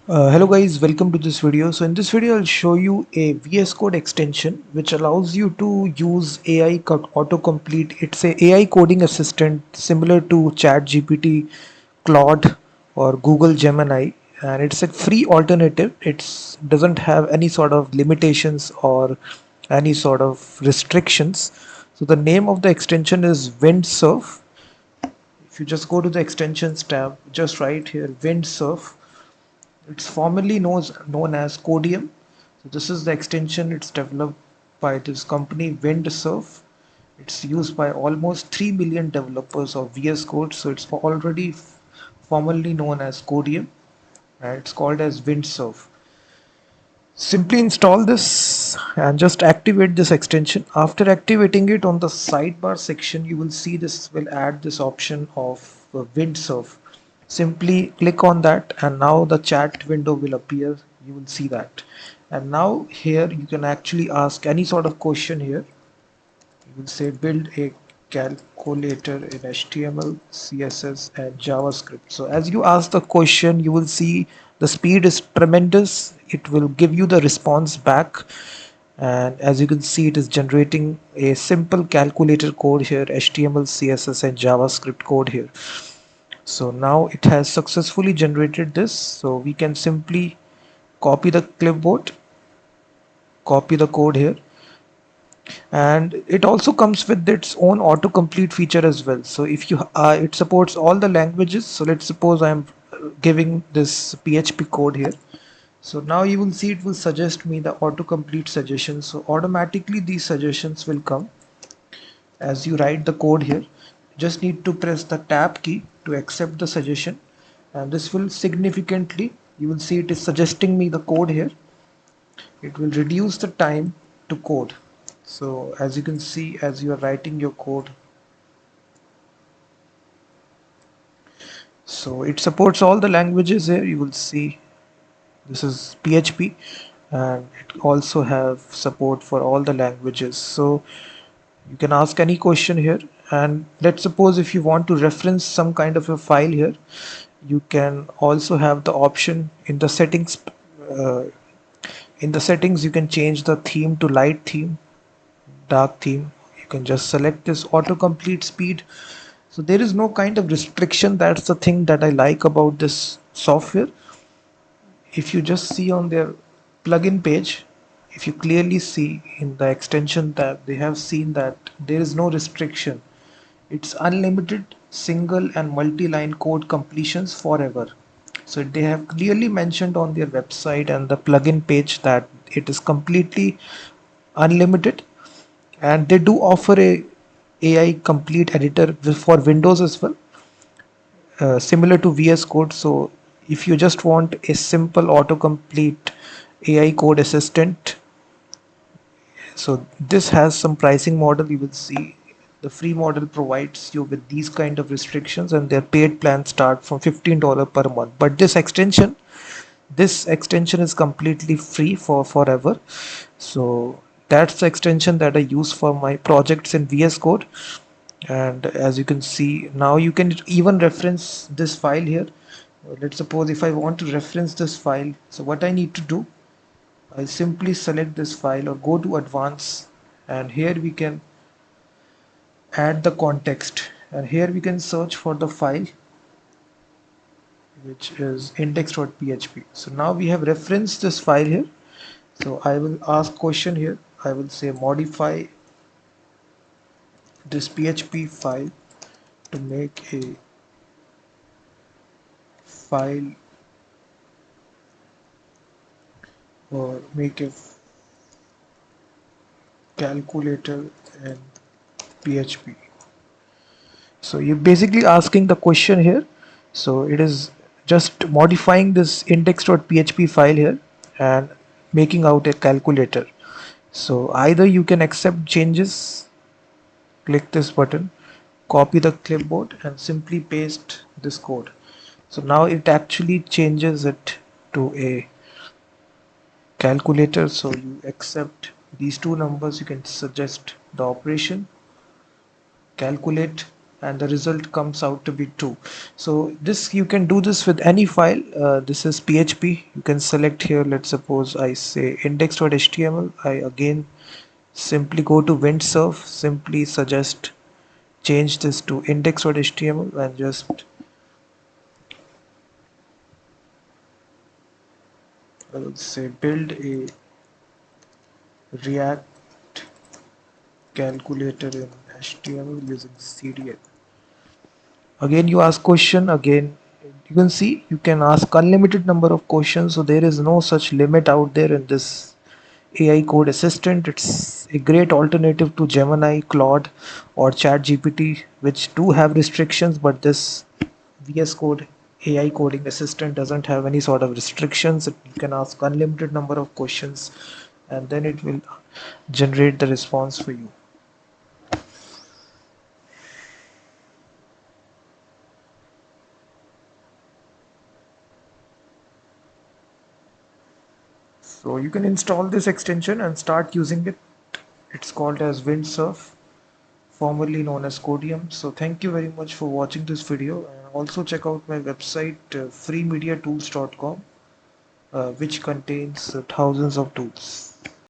Hello guys, welcome to this video. So in this video I'll show you a VS Code extension which allows you to use autocomplete. It's a AI coding assistant similar to ChatGPT, Claude or Google Gemini, and it's a free alternative. It doesn't have any sort of limitations or any sort of restrictions. So the name of the extension is Windsurf. If you just go to the extensions tab, just right here Windsurf. It's formerly known as Codeium. So this is the extension. It's developed by this company Windsurf. It's used by almost 3 million developers of VS Code. So it's already formerly known as Codeium, and it's called as Windsurf. Simply install this and just activate this extension. After activating it, on the sidebar section you will see this will add this option of Windsurf. Simply click on that and now the chat window will appear. You will see that, and now here you can actually ask any sort of question. Here you will say build a calculator in HTML, CSS and JavaScript. So as you ask the question, you will see the speed is tremendous. It will give you the response back, and as you can see it is generating a simple calculator code here, HTML, CSS and JavaScript code here. So now it has successfully generated this, so we can simply copy the clipboard, copy the code here, and it also comes with its own autocomplete feature as well. So if you it supports all the languages. So let's suppose I'm giving this PHP code here. So now you will see it will suggest me the autocomplete suggestions. So automatically these suggestions will come as you write the code here. Just need to press the tab key to accept the suggestion, and this will significantly, you will see it is suggesting me the code here. It will reduce the time to code. So as you can see, as you are writing your code, so it supports all the languages here. You will see this is PHP, and it also have support for all the languages. So you can ask any question here, and let's suppose if you want to reference some kind of a file here, you can also have the option in the settings. uh, in the settings you can change the theme to light theme, dark theme. You can just select this autocomplete speed. So there is no kind of restriction. That's the thing that I like about this software. If you just see on their plugin page, if you clearly see in the extension tab, they have seen that there is no restriction. It's unlimited single and multi-line code completions forever. So they have clearly mentioned on their website and the plugin page that it is completely unlimited, and they do offer a AI complete editor for Windows as well, similar to VS Code. So if you just want a simple autocomplete AI code assistant, so this has some pricing model. You will see the free model provides you with these kind of restrictions, and their paid plans start from $15 per month. But this extension is completely free for forever. So that's the extension that I use for my projects in VS Code. And as you can see, now you can even reference this file here. Let's suppose if I want to reference this file, so what I need to do, I simply select this file or go to advanced, and here we can add the context, and here we can search for the file which is index.php. So now we have referenced this file here. So I will ask question here. I will say modify this PHP file to make a file, or make a calculator in PHP. So you're basically asking the question here. So it is just modifying this index.php file here and making out a calculator. So either you can accept changes, click this button, copy the clipboard and simply paste this code. So now it actually changes it to a calculator. So you accept these two numbers, you can suggest the operation, calculate, and the result comes out to be 2. So this, you can do this with any file. This is PHP. You can select here, let's suppose I say index.html. I again simply go to Windsurf, simply suggest change this to index.html, and just I will say build a React calculator in HTML using CDL. Again you ask question. Again you can see you can ask unlimited number of questions, so there is no such limit out there in this AI code assistant. It's a great alternative to Gemini, Claude, or ChatGPT, which do have restrictions, but this VS Code AI coding assistant doesn't have any sort of restrictions. You can ask unlimited number of questions, and then it will generate the response for you. So you can install this extension and start using it. It's called as Windsurf, formerly known as Codeium. So thank you very much for watching this video, and also check out my website freemediatools.com, which contains thousands of tools.